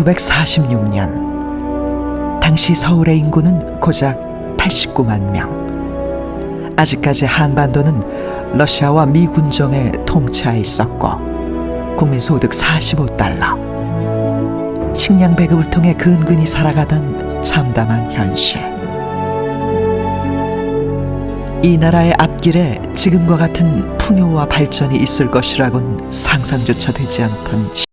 1946년 당시 서울의 인구는 고작 89만 명. 아직까지 한반도는 러시아와 미군정의 통치하에 있었고 국민소득 45달러, 식량 배급을 통해 근근히 살아가던 참담한 현실. 이 나라의 앞길에 지금과 같은 풍요와 발전이 있을 것이라곤 상상조차 되지 않던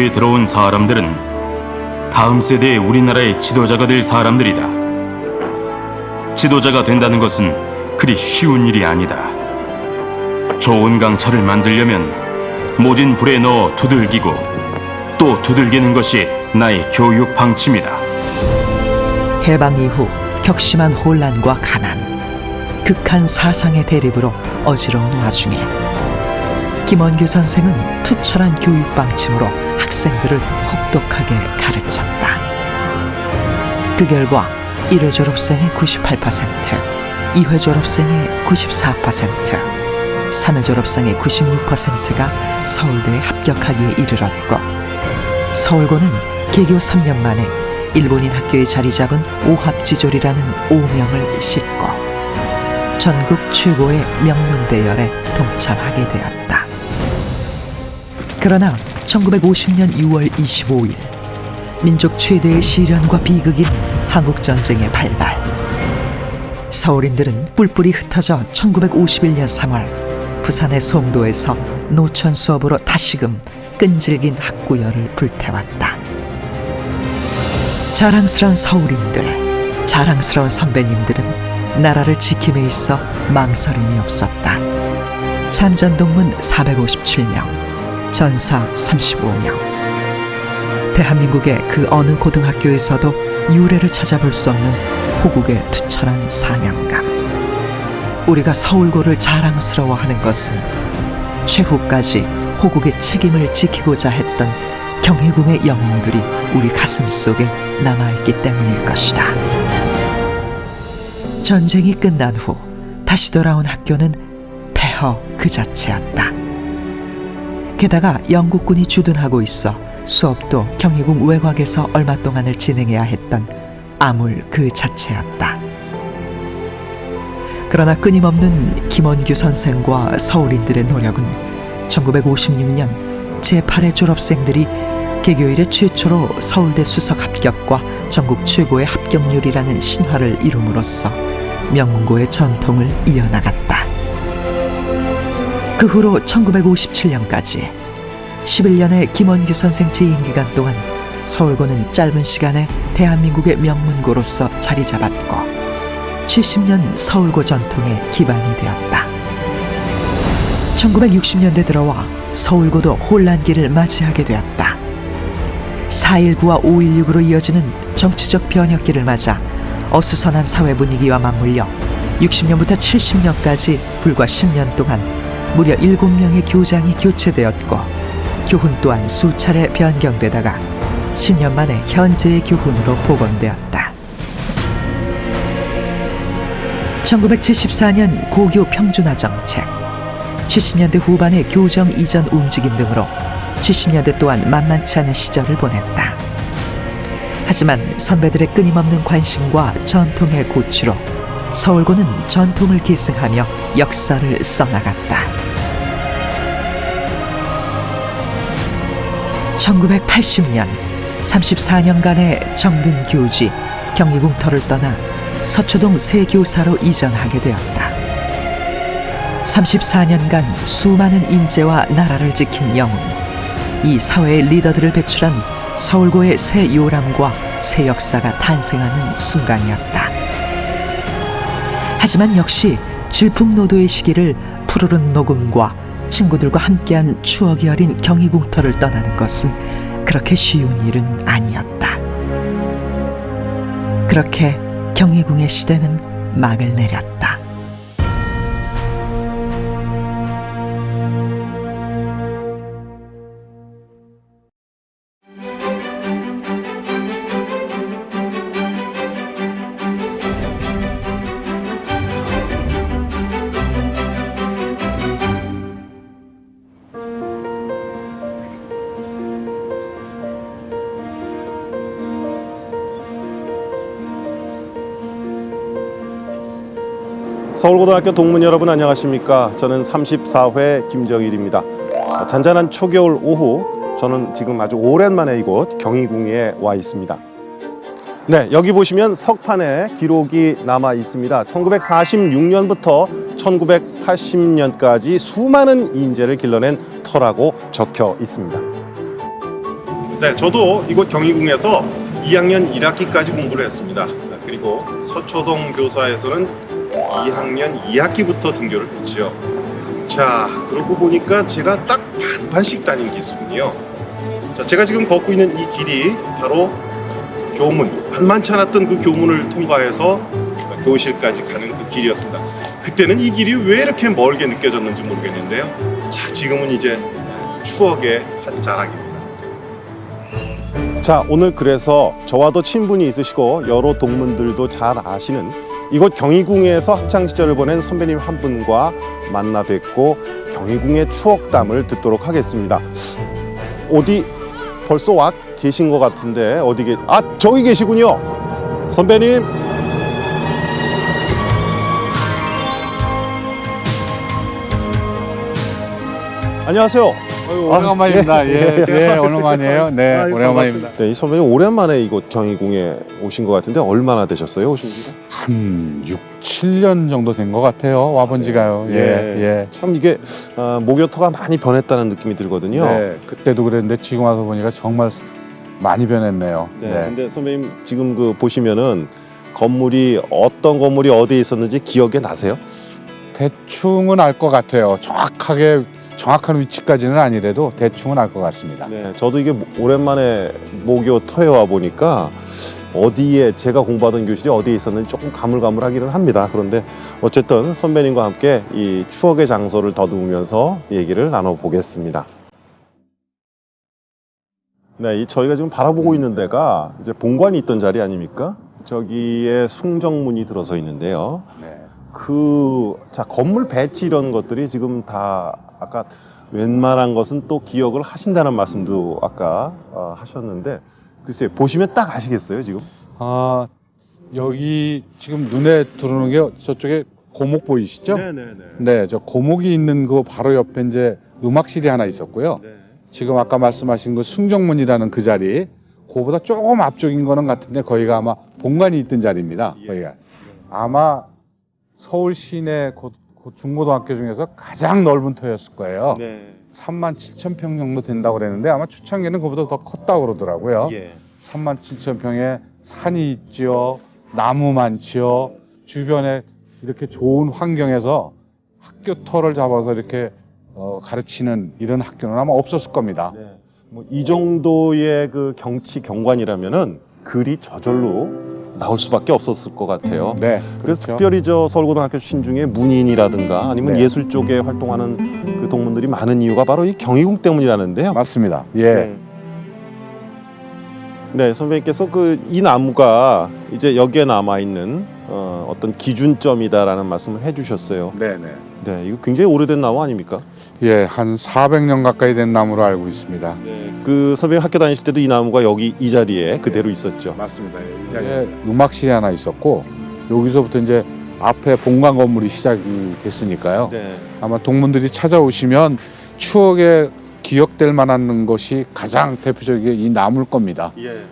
들어온 사람들은 다음 세대의 우리나라의 지도자가 될 사람들이다. 지도자가 된다는 것은 그리 쉬운 일이 아니다. 좋은 강철을 만들려면 모진 불에 넣어 두들기고 또 두들기는 것이 나의 교육 방침이다. 해방 이후 격심한 혼란과 가난, 극한 사상의 대립으로 어지러운 와중에 김원규 선생은 투철한 교육 방침으로 학생들을 혹독하게 가르쳤다. 그 결과 1회 졸업생의 98%, 2회 졸업생의 94%, 3회 졸업생의 96%가 서울대에 합격하기에 이르렀고, 서울고는 개교 3년 만에 일본인 학교에 자리 잡은 오합지졸이라는 오명을 싣고 전국 최고의 명문대열에 동참하게 되었다. 그러나 1950년 6월 25일 민족 최대의 시련과 비극인 한국전쟁의 발발. 서울인들은 뿔뿔이 흩어져 1951년 3월 부산의 송도에서 노천 수업으로 다시금 끈질긴 학구열을 불태웠다. 자랑스러운 서울인들, 자랑스러운 선배님들은 나라를 지킴에 있어 망설임이 없었다. 참전동문 457명, 전사 35명. 대한민국의 그 어느 고등학교에서도 유례를 찾아볼 수 없는 호국의 투철한 사명감. 우리가 서울고를 자랑스러워하는 것은 최후까지 호국의 책임을 지키고자 했던 경희궁의 영웅들이 우리 가슴속에 남아있기 때문일 것이다. 전쟁이 끝난 후 다시 돌아온 학교는 폐허 그 자체였다. 게다가 영국군이 주둔하고 있어 수업도 경희궁 외곽에서 얼마 동안을 진행해야 했던 암울 그 자체였다. 그러나 끊임없는 김원규 선생과 서울인들의 노력은 1956년 제8회 졸업생들이 개교일에 최초로 서울대 수석 합격과 전국 최고의 합격률이라는 신화를 이룸으로써 명문고의 전통을 이어나갔다. 그 후로 1957년까지 11년의 김원규 선생 재임 기간 동안 서울고는 짧은 시간에 대한민국의 명문고로서 자리 잡았고 70년 서울고 전통의 기반이 되었다. 1960년대 들어와 서울고도 혼란기를 맞이하게 되었다. 4.19와 5.16으로 이어지는 정치적 변혁기를 맞아 어수선한 사회 분위기와 맞물려 60년부터 70년까지 불과 10년 동안 무려 7명의 교장이 교체되었고 교훈 또한 수차례 변경되다가 10년 만에 현재의 교훈으로 복원되었다. 1974년 고교 평준화 정책, 70년대 후반의 교정 이전 움직임 등으로 70년대 또한 만만치 않은 시절을 보냈다. 하지만 선배들의 끊임없는 관심과 전통의 고취로 서울고는 전통을 계승하며 역사를 써나갔다. 1980년 34년간의 정든 교지 경희궁터를 떠나 서초동 새 교사로 이전하게 되었다. 34년간 수많은 인재와 나라를 지킨 영웅, 이 사회의 리더들을 배출한 서울고의 새 요람과 새 역사가 탄생하는 순간이었다. 하지만 역시 질풍노도의 시기를 푸르른 녹음과 친구들과 함께한 추억이 어린 경희궁터를 떠나는 것은 그렇게 쉬운 일은 아니었다. 그렇게 경희궁의 시대는 막을 내렸다. 서울고등학교 동문 여러분 안녕하십니까? 저는 34회 김정일입니다. 잔잔한 초겨울 오후, 저는 지금 아주 오랜만에 이곳 경희궁에 와 있습니다. 네, 여기 보시면 석판에 기록이 남아 있습니다. 1946년부터 1980년까지 수많은 인재를 길러낸 터라고 적혀 있습니다. 네, 저도 이곳 경희궁에서 2학년 1학기까지 공부를 했습니다. 그리고 서초동 교사에서는 2학년 2학기부터 등교를 했죠. 자, 그러고 보니까 제가 딱 반반씩 다닌 기수군요. 자, 제가 지금 걷고 있는 이 길이 바로 교문, 만만치 않았던 그 교문을 통과해서 교실까지 가는 그 길이었습니다. 그때는 이 길이 왜 이렇게 멀게 느껴졌는지 모르겠는데요. 자, 지금은 이제 추억의 한 자락입니다. 자, 오늘 그래서 저와도 친분이 있으시고 여러 동문들도 잘 아시는 이곳 경희궁에서 학창시절을 보낸 선배님 한 분과 만나 뵙고 경희궁의 추억담을 듣도록 하겠습니다. 어디 벌써 와 계신 것 같은데 어디 저기 계시군요. 선배님. 안녕하세요. 오래간만입니다. 예, 오랜만이에요. 네, 오랜만입니다. 네, 이 선배님 오랜만에 이곳 경희궁에 오신 것 같은데 얼마나 되셨어요, 오신 지가? 한 6, 7년 정도 된 것 같아요. 와본 지가요. 예. 참 이게 목요터가 많이 변했다는 느낌이 들거든요. 네, 그때도 그랬는데 지금 와서 보니까 정말 많이 변했네요. 네. 근데 선배님 지금 그 보시면은 건물이 어떤 건물이 어디에 있었는지 기억이 나세요? 대충은 알 것 같아요. 정확한 위치까지는 아니래도 대충은 알 것 같습니다. 네, 저도 이게 오랜만에 목요터에 와 보니까 어디에 제가 공부하던 교실이 어디에 있었는지 조금 가물가물하기는 합니다. 그런데 어쨌든 선배님과 함께 이 추억의 장소를 더듬으면서 얘기를 나눠보겠습니다. 네, 저희가 지금 바라보고 있는 데가 이제 본관이 있던 자리 아닙니까? 저기에 숭정문이 들어서 있는데요. 네. 건물 배치 이런 것들이 지금 다 아까 웬만한 것은 또 기억을 하신다는 말씀도 아까 하셨는데 글쎄요, 보시면 딱 아시겠어요, 지금? 여기 지금 눈에 들어오는 게 저쪽에 고목 보이시죠? 네, 저 고목이 있는 그 바로 옆에 이제 음악실이 하나 있었고요. 네. 지금 아까 말씀하신 그 숭정문이라는 그 자리, 그거보다 조금 앞쪽인 거는 같은데 거기가 아마 본관이 있던 자리입니다. 거기가 아마 서울 시내 중고등학교 중에서 가장 넓은 터였을 거예요. 네. 37,000평 정도 된다고 그랬는데 아마 초창기에는 그보다 더 컸다고 그러더라고요. 예. 37,000평에 산이 있지요, 나무 많지요, 주변에 이렇게 좋은 환경에서 학교 터를 잡아서 이렇게 가르치는 이런 학교는 아마 없었을 겁니다. 네. 이 정도의 그 경치 경관이라면은 글이 저절로 나올 수밖에 없었을 것 같아요. 네. 그래서 그렇죠. 특별히 저 서울고등학교 출신 중에 문인이라든가 아니면 네. 예술 쪽에 활동하는 그 동문들이 많은 이유가 바로 이 경희궁 때문이라는데요. 맞습니다. 예. 네. 네, 선배님께서 이 나무가 이제 여기에 남아 있는 어떤 기준점이다라는 말씀을 해주셨어요. 네네. 네, 이거 굉장히 오래된 나무 아닙니까? 예, 한 400년 가까이 된 나무로 알고 있습니다. 네, 그 선배님 학교 다니실 때도 이 나무가 여기 이 자리에 그대로 있었죠. 맞습니다. 이 자리에 음악실이 하나 있었고 여기서부터 이제 앞에 본관 건물이 시작이 됐으니까요. 네. 아마 동문들이 찾아오시면 추억에 기억될 만한 것이 가장 대표적인 이 나무일 겁니다. 예.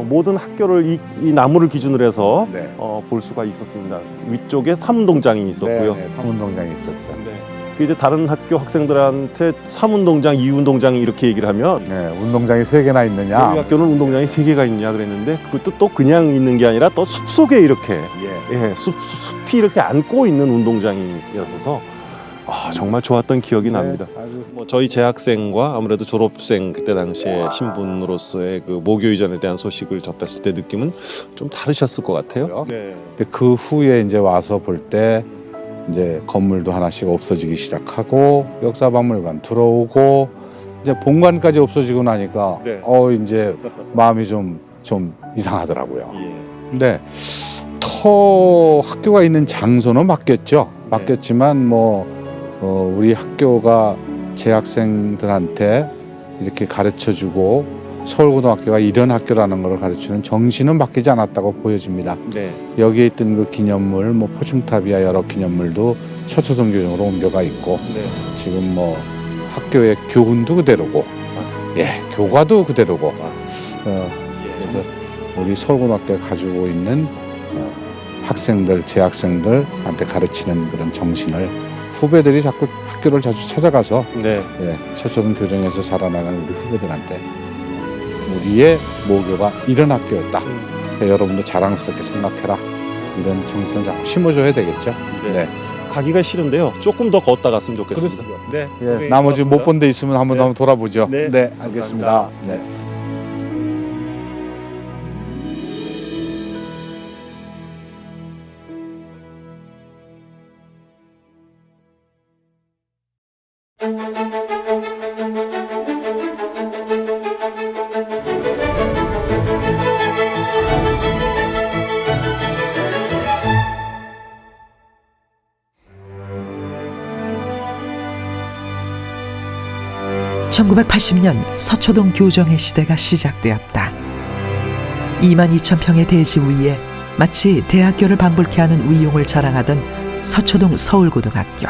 모든 학교를 이 나무를 기준으로 해서 네. 볼 수가 있었습니다. 위쪽에 사문동장이 있었고요. 네, 사문동장이 있었죠. 네. 그 이제 다른 학교 학생들한테 사문동장, 이운동장 이렇게 얘기를 하면 네, 운동장이 3개나 있느냐? 우리 학교는 운동장이 3개가 있냐 그랬는데 그것도 또 그냥 있는 게 아니라 또 숲속에 이렇게 숲이 이렇게 안고 있는 운동장이었어서 정말 좋았던 기억이 납니다. 아주 뭐 저희 재학생과 아무래도 졸업생 그때 당시에 신분으로서의 그 모교 이전에 대한 소식을 접했을 때 느낌은 좀 다르셨을 것 같아요. 네. 근데 그 후에 이제 와서 볼 때 이제 건물도 하나씩 없어지기 시작하고 역사박물관 들어오고 이제 본관까지 없어지고 나니까 네. 이제 마음이 좀 이상하더라고요. 예. 근데 터 학교가 있는 장소는 바뀌었죠. 바뀌었지만 우리 학교가 재학생들한테 이렇게 가르쳐주고 서울고등학교가 이런 학교라는 걸 가르치는 정신은 바뀌지 않았다고 보여집니다. 네. 여기에 있던 그 기념물, 포충탑이야 여러 기념물도 서초동교정으로 옮겨가 있고 네. 지금 학교의 교훈도 그대로고, 맞습니다. 예, 교과도 그대로고. 맞습니다. 그래서 우리 서울고등학교가 가지고 있는 학생들, 재학생들한테 가르치는 그런 정신을 후배들이 자꾸 학교를 자주 찾아가서 네. 서초동 교정에서 자라나는 우리 후배들한테 우리의 모교가 이런 학교였다. 그러니까 여러분도 자랑스럽게 생각해라. 이런 정신을 자꾸 심어줘야 되겠죠. 네. 가기가 싫은데요. 조금 더 걷다 갔으면 좋겠습니다. 네. 예, 나머지 못 본 데 있으면 한번 더 돌아보죠. 네. 알겠습니다. 감사합니다. 네. (1980년) 서초동 교정의 시대가 시작되었다. 22,000평의 대지 위에 마치 대학교를 방불케 하는 위용을 자랑하던 서초동 서울고등학교.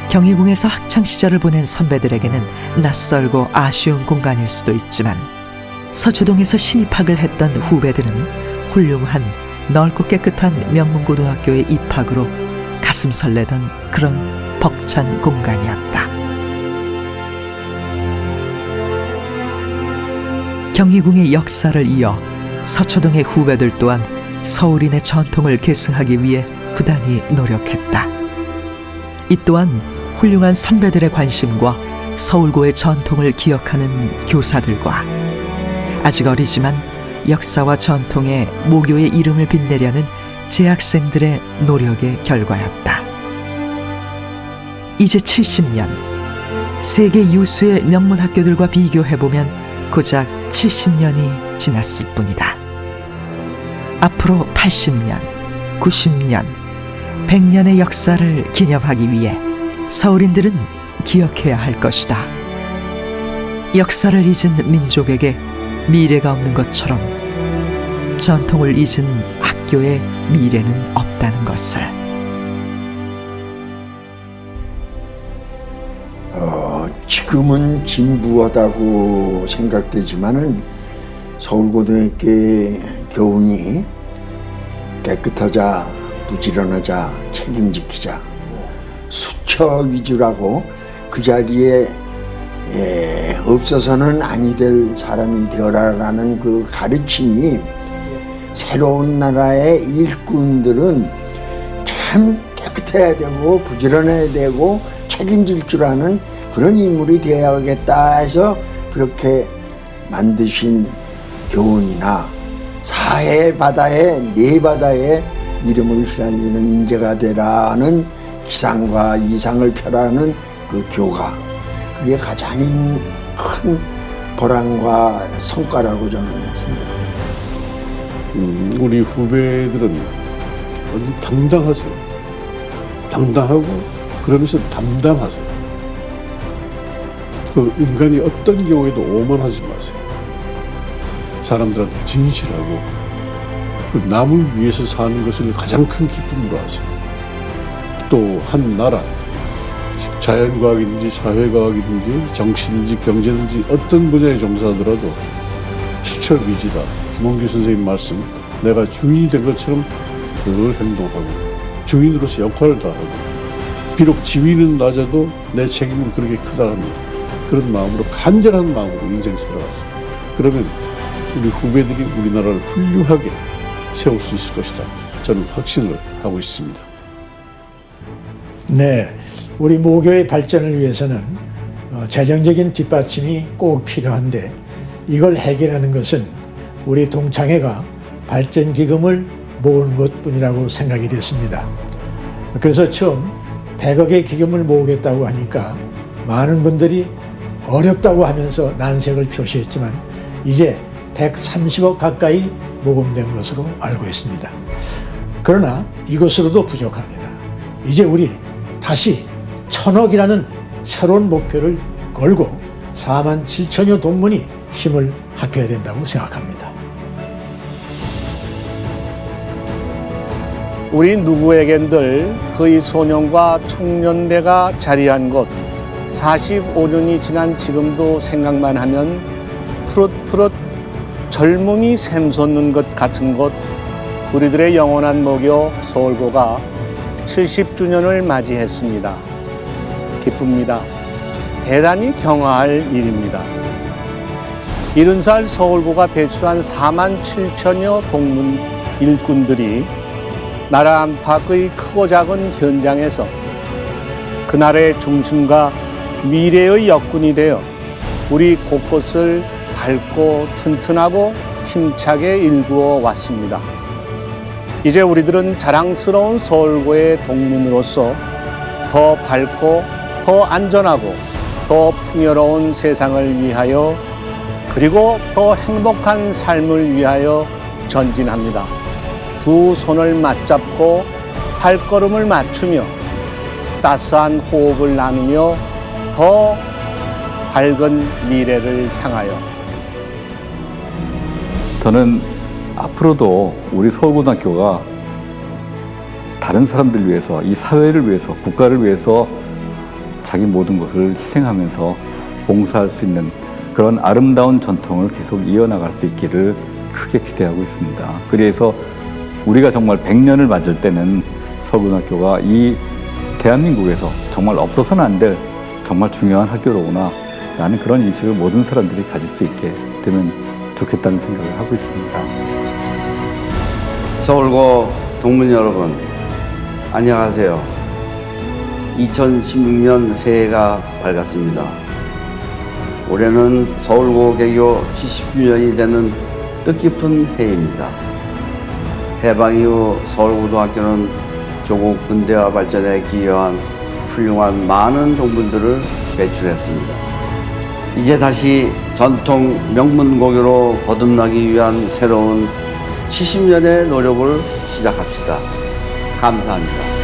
경희궁에서 학창시절을 보낸 선배들에게는 낯설고 아쉬운 공간일 수도 있지만 서초동에서 신입학을 했던 후배들은 훌륭한 넓고 깨끗한 명문고등학교의 입학으로 가슴 설레던 그런 벅찬 공간이었다. 경희궁의 역사를 이어 서초동의 후배들 또한 서울인의 전통을 계승하기 위해 부단히 노력했다. 이 또한 훌륭한 선배들의 관심과 서울고의 전통을 기억하는 교사들과 아직 어리지만 역사와 전통의 모교의 이름을 빛내려는 재학생들의 노력의 결과였다. 이제 70년, 세계 유수의 명문 학교들과 비교해보면 고작 70년이 지났을 뿐이다. 앞으로 80년, 90년, 100년의 역사를 기념하기 위해 서울인들은 기억해야 할 것이다. 역사를 잊은 민족에게 미래가 없는 것처럼 전통을 잊은 학교에 미래는 없다는 것을. 지금은 진부하다고 생각되지만은 서울고등학교의 교훈이 깨끗하자, 부지런하자, 책임지키자, 수처 위주라고 그 자리에 없어서는 아니 될 사람이 되어라라는 그 가르침이 새로운 나라의 일꾼들은 참 깨끗해야 되고 부지런해야 되고 책임질 줄 아는 그런 인물이 되어야겠다 해서 그렇게 만드신 교훈이나 사해 바다에 네 바다에 이름을 휘날리는 인재가 되라는 기상과 이상을 펴라는 그 교가, 그게 가장 큰 보람과 성과라고 저는 생각합니다. 우리 후배들은 완전 당당하세요. 당당하고 그러면서 담담하세요. 그 인간이 어떤 경우에도 오만하지 마세요. 사람들한테 진실하고 그 남을 위해서 사는 것을 가장 큰 기쁨으로 하세요. 또 한 나라, 자연과학이든지 사회과학이든지 정치든지 경제든지 어떤 분야에 종사하더라도 수철위지다. 김원규 선생님 말씀, 내가 주인이 된 것처럼 늘 행동하고 주인으로서 역할을 다하고 비록 지위는 낮아도 내 책임은 그렇게 크다는 그런 마음으로 간절한 마음으로 인생 살아가세요. 그러면 우리 후배들이 우리나라를 훌륭하게 세울 수 있을 것이다. 저는 확신을 하고 있습니다. 네, 우리 모교의 발전을 위해서는 재정적인 뒷받침이 꼭 필요한데 이걸 해결하는 것은 우리 동창회가 발전기금을 모은 것뿐이라고 생각이 됐습니다. 그래서 처음 100억의 기금을 모으겠다고 하니까 많은 분들이 어렵다고 하면서 난색을 표시했지만 이제 130억 가까이 모금된 것으로 알고 있습니다. 그러나 이것으로도 부족합니다. 이제 우리 다시 1000억이라는 새로운 목표를 걸고 4만 7천여 동문이 힘을 합해야 된다고 생각합니다. 우리 누구에겐들 그의 소년과 청년대가 자리한 곳 45년이 지난 지금도 생각만 하면 푸릇푸릇 젊음이 샘솟는 것 같은 곳 우리들의 영원한 모교 서울고가 70주년을 맞이했습니다. 기쁩니다. 대단히 경화할 일입니다. 70살 서울고가 배출한 4만 7천여 동문 일꾼들이 나라 안팎의 크고 작은 현장에서 그날의 중심과 미래의 역군이 되어 우리 곳곳을 밝고 튼튼하고 힘차게 일구어 왔습니다. 이제 우리들은 자랑스러운 서울고의 동문으로서 더 밝고 더 안전하고 더 풍요로운 세상을 위하여 그리고 더 행복한 삶을 위하여 전진합니다. 두 손을 맞잡고 발걸음을 맞추며 따스한 호흡을 나누며 더 밝은 미래를 향하여 저는 앞으로도 우리 서울고등학교가 다른 사람들 위해서, 이 사회를 위해서, 국가를 위해서 자기 모든 것을 희생하면서 봉사할 수 있는 그런 아름다운 전통을 계속 이어나갈 수 있기를 크게 기대하고 있습니다. 그래서 우리가 정말 100년을 맞을 때는 서울고등학교가 이 대한민국에서 정말 없어서는 안 될 정말 중요한 학교로구나 라는 그런 인식을 모든 사람들이 가질 수 있게 되면 좋겠다는 생각을 하고 있습니다. 서울고 동문 여러분, 안녕하세요. 2016년 새해가 밝았습니다. 올해는 서울고 개교 70주년이 되는 뜻깊은 해입니다. 해방 이후 서울고등학교는 조국 근대화 발전에 기여한 훌륭한 많은 동문들을 배출했습니다. 이제 다시 전통 명문고교로 거듭나기 위한 새로운 70년의 노력을 시작합시다. 감사합니다.